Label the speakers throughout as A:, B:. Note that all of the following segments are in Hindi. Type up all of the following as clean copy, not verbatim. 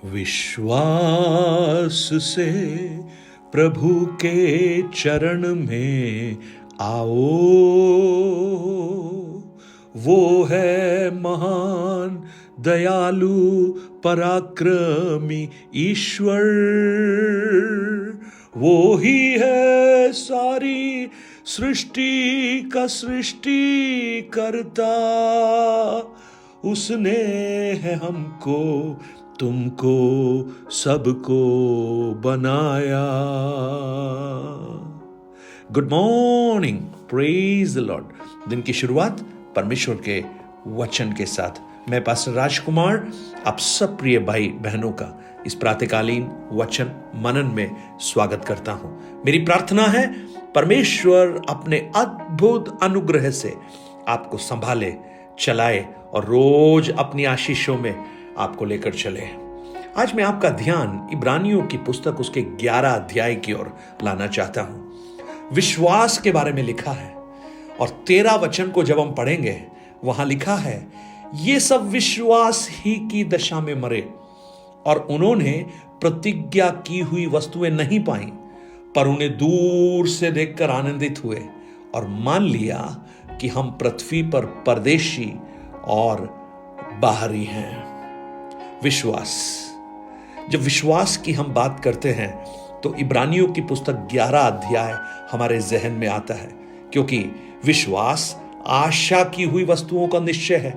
A: विश्वास से प्रभु के चरण में आओ, वो है महान दयालु पराक्रमी ईश्वर। वो ही है सारी सृष्टि का सृष्टि करता। उसने है हमको तुमको सबको बनाया। Good morning, praise the Lord. दिन की शुरुआत परमेश्वर के वचन के साथ मैं पास्टर राजकुमार आप सब प्रिय भाई बहनों का इस प्रातःकालीन वचन मनन में स्वागत करता हूं। मेरी प्रार्थना है परमेश्वर अपने अद्भुत अनुग्रह से आपको संभाले, चलाए और रोज अपनी आशीषों में आपको लेकर चले। आज मैं आपका ध्यान इब्रानियों की पुस्तक उसके 11 अध्याय की ओर लाना चाहता हूं। विश्वास के बारे में लिखा है और 13 वचन को जब हम पढ़ेंगे वहां लिखा है, ये सब विश्वास ही की दशा में मरे और उन्होंने प्रतिज्ञा की हुई वस्तुएं नहीं पाई, पर उन्हें दूर से देखकर आनंदित हुए और मान लिया कि हम पृथ्वी पर परदेशी और बाहरी हैं। विश्वास, जब विश्वास की हम बात करते हैं तो इब्रानियों की पुस्तक 11 अध्याय हमारे जहन में आता है, क्योंकि विश्वास आशा की हुई वस्तुओं का निश्चय है,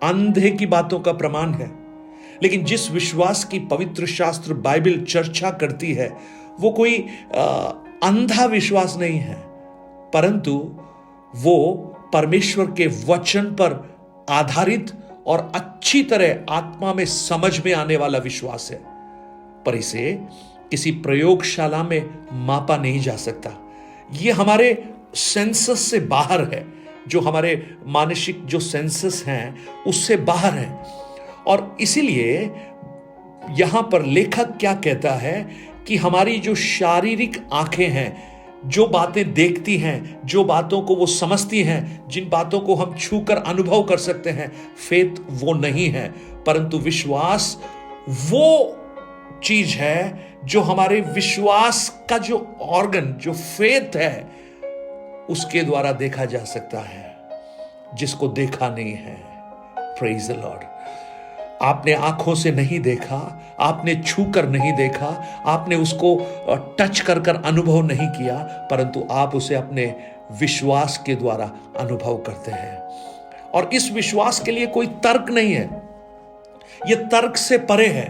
A: अंधे की बातों का प्रमाण है। लेकिन जिस विश्वास की पवित्र शास्त्र बाइबल चर्चा करती है वो कोई अंधा विश्वास नहीं है, परंतु वो परमेश्वर के वचन पर आधारित और अच्छी तरह आत्मा में समझ में आने वाला विश्वास है। पर इसे किसी प्रयोगशाला में मापा नहीं जा सकता। ये हमारे सेंसस से बाहर है, जो हमारे मानसिक जो सेंसस हैं उससे बाहर है। और इसीलिए यहां पर लेखक क्या कहता है कि हमारी जो शारीरिक आंखें हैं, जो बातें देखती हैं, जो बातों को वो समझती हैं, जिन बातों को हम छूकर अनुभव कर सकते हैं, फेथ वो नहीं है, परंतु विश्वास वो चीज है जो हमारे विश्वास का जो ऑर्गन, जो फेथ है, उसके द्वारा देखा जा सकता है, जिसको देखा नहीं है। Praise the Lord. आपने आंखों से नहीं देखा, आपने छूकर नहीं देखा, आपने उसको टच कर कर अनुभव नहीं किया, परंतु आप उसे अपने विश्वास के द्वारा अनुभव करते हैं। और इस विश्वास के लिए कोई तर्क नहीं है, यह तर्क से परे है।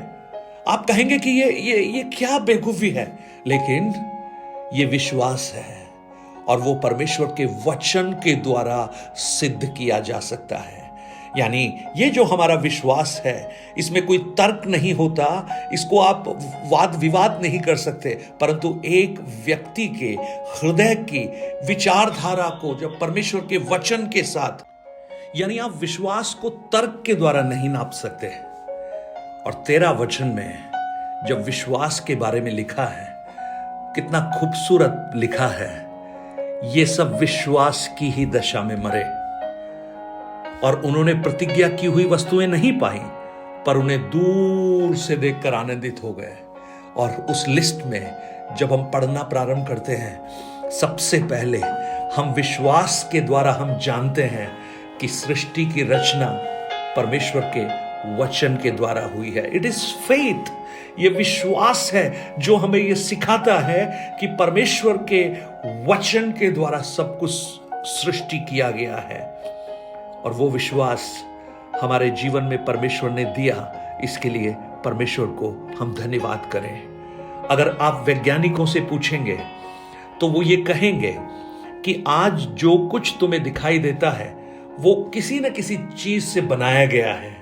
A: आप कहेंगे कि ये क्या बेवकूफी है, लेकिन यह विश्वास है और वो परमेश्वर के वचन के द्वारा सिद्ध किया जा सकता है। यानी ये जो हमारा विश्वास है, इसमें कोई तर्क नहीं होता, इसको आप वाद विवाद नहीं कर सकते, परंतु एक व्यक्ति के हृदय की विचारधारा को जब परमेश्वर के वचन के साथ, यानी आप विश्वास को तर्क के द्वारा नहीं नाप सकते। और 13 वचन में जब विश्वास के बारे में लिखा है, कितना खूबसूरत लिखा है, ये सब विश्वास की ही दशा में मरे और उन्होंने प्रतिज्ञा की हुई वस्तुएं नहीं पाई, पर उन्हें दूर से देखकर आनंदित हो गए। और उस लिस्ट में जब हम पढ़ना प्रारंभ करते हैं, सबसे पहले हम विश्वास के द्वारा हम जानते हैं कि सृष्टि की रचना परमेश्वर के वचन के द्वारा हुई है। इट इज फेथ, ये विश्वास है जो हमें ये सिखाता है कि परमेश्वर के वचन के द्वारा सब कुछ सृष्टि किया गया है। और वो विश्वास हमारे जीवन में परमेश्वर ने दिया, इसके लिए परमेश्वर को हम धन्यवाद करें। अगर आप वैज्ञानिकों से पूछेंगे तो वो ये कहेंगे कि आज जो कुछ तुम्हें दिखाई देता है वो किसी न किसी चीज से बनाया गया है,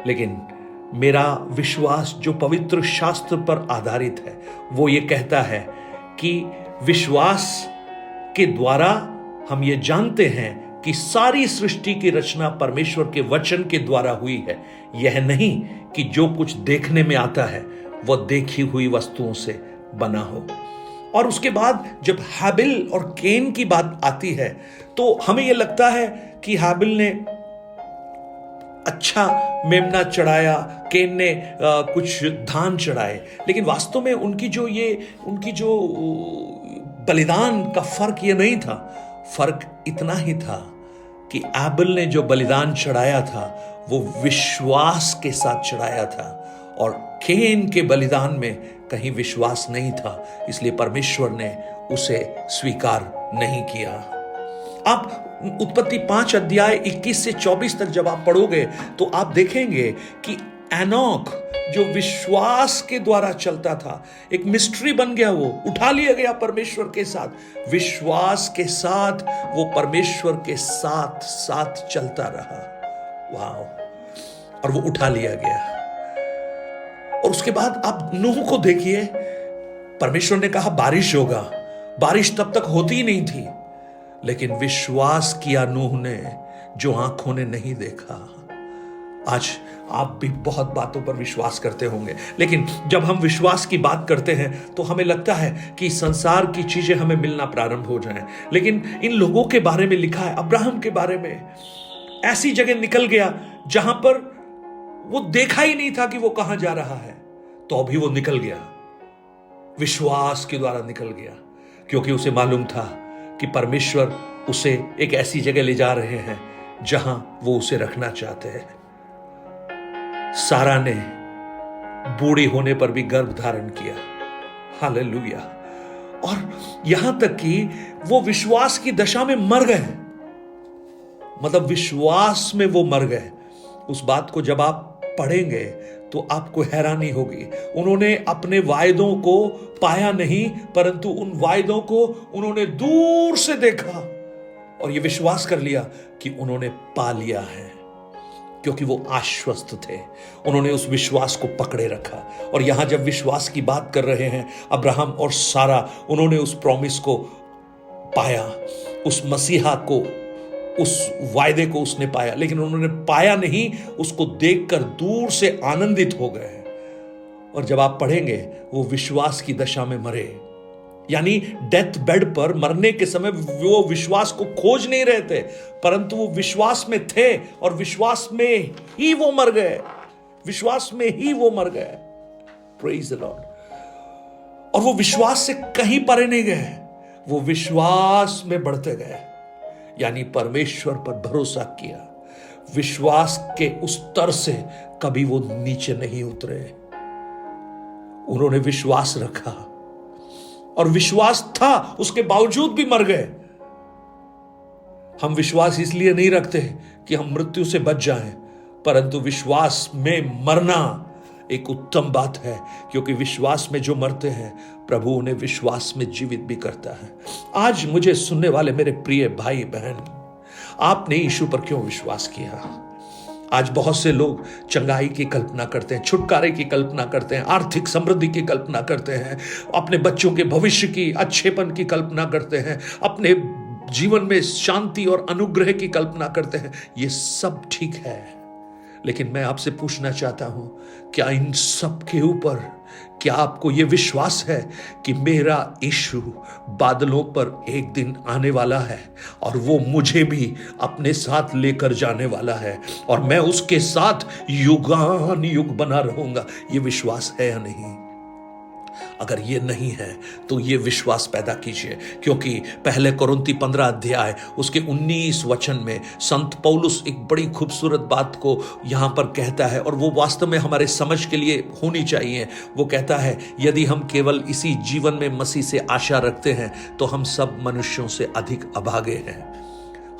A: लेकिन मेरा विश्वास जो पवित्र शास्त्र पर आधारित है वो ये कहता है कि विश्वास के द्वारा हम ये जानते हैं कि सारी सृष्टि की रचना परमेश्वर के वचन के द्वारा हुई है। यह नहीं कि जो कुछ देखने में आता है वह देखी हुई वस्तुओं से बना हो। और उसके बाद जब हाबिल और केन की बात आती है तो हमें यह लगता है कि हाबिल ने अच्छा मेमना चढ़ाया, केन ने कुछ धान चढ़ाए, लेकिन वास्तव में उनकी जो बलिदान का फर्क ये नहीं था। फर्क इतना ही था कि एबेल ने जो बलिदान चढ़ाया था वो विश्वास के साथ चढ़ाया था, और केन के बलिदान में कहीं विश्वास नहीं था, इसलिए परमेश्वर ने उसे स्वीकार नहीं किया। आप उत्पत्ति 5 अध्याय 21 से 24 तक जब आप पढ़ोगे तो आप देखेंगे कि एनोक जो विश्वास के द्वारा चलता था, एक मिस्ट्री बन गया, वो उठा लिया गया परमेश्वर के साथ, विश्वास के साथ वो परमेश्वर के साथ साथ चलता रहा। वाह! और वो उठा लिया गया। और उसके बाद आप नूह को देखिए, परमेश्वर ने कहा बारिश होगा, बारिश तब तक होती ही नहीं थी, लेकिन विश्वास किया नूह ने जो आंखों ने नहीं देखा। आज आप भी बहुत बातों पर विश्वास करते होंगे, लेकिन जब हम विश्वास की बात करते हैं तो हमें लगता है कि संसार की चीजें हमें मिलना प्रारंभ हो जाएं। लेकिन इन लोगों के बारे में लिखा है, अब्राहम के बारे में, ऐसी जगह निकल गया जहां पर वो देखा ही नहीं था कि वो कहां जा रहा है, तो अभी वो निकल गया, विश्वास के द्वारा निकल गया, क्योंकि उसे मालूम था कि परमेश्वर उसे एक ऐसी जगह ले जा रहे हैं जहां वो उसे रखना चाहते हैं। सारा ने बूढ़ी होने पर भी गर्भ धारण किया, हालेलुया। और यहां तक कि वो विश्वास की दशा में मर गए, मतलब विश्वास में वो मर गए। उस बात को जब आप पढ़ेंगे तो आपको हैरानी होगी। उन्होंने अपने वायदों को पाया नहीं, परंतु उन वायदों को उन्होंने दूर से देखा और ये विश्वास कर लिया कि उन्होंने पा लिया है, क्योंकि वो आश्वस्त थे। उन्होंने उस विश्वास को पकड़े रखा। और यहां जब विश्वास की बात कर रहे हैं, अब्राहम और सारा, उन्होंने उस प्रॉमिस को पाया, उस मसीहा को, उस वायदे को उसने पाया, लेकिन उन्होंने पाया नहीं, उसको देखकर दूर से आनंदित हो गए। और जब आप पढ़ेंगे वो विश्वास की दशा में मरे, यानी डेथ बेड पर मरने के समय वो विश्वास को खोज नहीं रहे थे, परंतु वो विश्वास में थे और विश्वास में ही वो मर गए, विश्वास में ही वो मर गए। Praise the Lord. और वो विश्वास से कहीं परे नहीं गए, वो विश्वास में बढ़ते गए, यानी परमेश्वर पर भरोसा किया, विश्वास के उस स्तर से कभी वो नीचे नहीं उतरे। उन्होंने विश्वास रखा और विश्वास था, उसके बावजूद भी मर गए। हम विश्वास इसलिए नहीं रखते कि हम मृत्यु से बच जाएं, परंतु विश्वास में मरना एक उत्तम बात है, क्योंकि विश्वास में जो मरते हैं प्रभु उन्हें विश्वास में जीवित भी करता है। आज मुझे सुनने वाले मेरे प्रिय भाई बहन, आपने यीशु पर क्यों विश्वास किया? आज बहुत से लोग चंगाई की कल्पना करते हैं, छुटकारे की कल्पना करते हैं, आर्थिक समृद्धि की कल्पना करते हैं, अपने बच्चों के भविष्य की, अच्छेपन की कल्पना करते हैं, अपने जीवन में शांति और अनुग्रह की कल्पना करते हैं। ये सब ठीक है, लेकिन मैं आपसे पूछना चाहता हूं, क्या इन सब के ऊपर क्या आपको यह विश्वास है कि मेरा यीशु बादलों पर एक दिन आने वाला है और वो मुझे भी अपने साथ लेकर जाने वाला है और मैं उसके साथ युगान युग बना रहूंगा? ये विश्वास है या नहीं? अगर ये नहीं है तो ये विश्वास पैदा कीजिए, क्योंकि पहले कोरिन्थी 15 अध्याय उसके 19 वचन में संत पौलुस एक बड़ी खूबसूरत बात को यहां पर कहता है, और वो वास्तव में हमारे समझ के लिए होनी चाहिए। वो कहता है, यदि हम केवल इसी जीवन में मसीह से आशा रखते हैं तो हम सब मनुष्यों से अधिक अभागे हैं।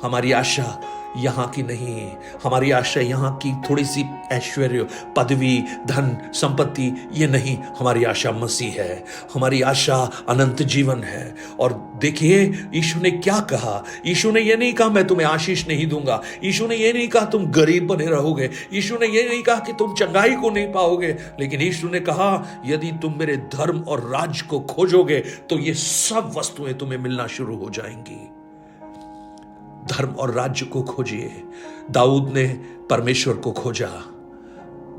A: हमारी आशा यहां की नहीं, हमारी आशा यहां की थोड़ी सी ऐश्वर्य, पदवी, धन, संपत्ति, ये नहीं। हमारी आशा मसीह है, हमारी आशा अनंत जीवन है। और देखिए यीशु ने क्या कहा। यीशु ने ये नहीं कहा मैं तुम्हें आशीष नहीं दूंगा, यीशु ने ये नहीं कहा तुम गरीब बने रहोगे, यीशु ने ये नहीं कहा कि तुम चंगाई को नहीं पाओगे, लेकिन यीशु ने कहा यदि तुम मेरे धर्म और राज्य को खोजोगे तो ये सब वस्तुएं तुम्हें मिलना शुरू हो जाएंगी। धर्म और राज्य को खोजिए। दाऊद ने परमेश्वर को खोजा,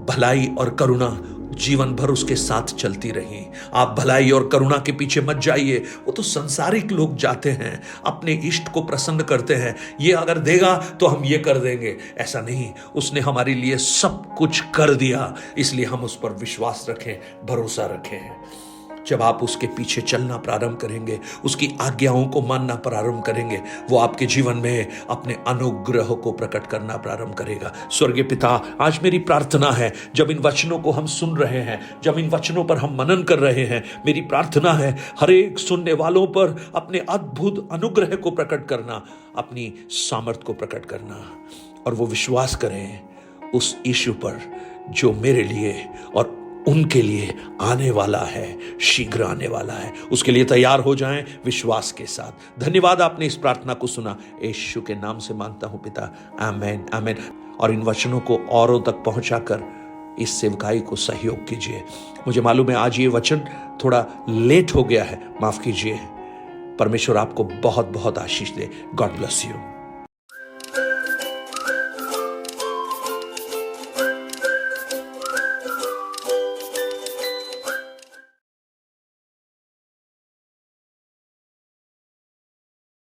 A: भलाई और करुणा जीवन भर उसके साथ चलती रही। आप भलाई और करुणा के पीछे मत जाइए। वो तो संसारिक लोग जाते हैं, अपने इष्ट को प्रसन्न करते हैं, ये अगर देगा तो हम ये कर देंगे। ऐसा नहीं, उसने हमारे लिए सब कुछ कर दिया, इसलिए हम उस पर विश्वास रखें, भरोसा रखें। जब आप उसके पीछे चलना प्रारंभ करेंगे, उसकी आज्ञाओं को मानना प्रारंभ करेंगे, वो आपके जीवन में अपने अनुग्रह को प्रकट करना प्रारंभ करेगा। स्वर्गीय पिता, आज मेरी प्रार्थना है, जब इन वचनों को हम सुन रहे हैं, जब इन वचनों पर हम मनन कर रहे हैं, मेरी प्रार्थना है हर एक सुनने वालों पर अपने अद्भुत अनुग्रह को प्रकट करना, अपनी सामर्थ को प्रकट करना, और वो विश्वास करें उस यीशु पर जो मेरे लिए और उनके लिए आने वाला है, शीघ्र आने वाला है। उसके लिए तैयार हो जाएं विश्वास के साथ। धन्यवाद, आपने इस प्रार्थना को सुना। यीशु के नाम से मांगता हूं पिता, आमेन आमेन। और इन वचनों को औरों तक पहुंचाकर इस सेवकाई को सहयोग कीजिए। मुझे मालूम है आज ये वचन थोड़ा लेट हो गया है, माफ कीजिए। परमेश्वर आपको बहुत बहुत आशीष दे। God bless you.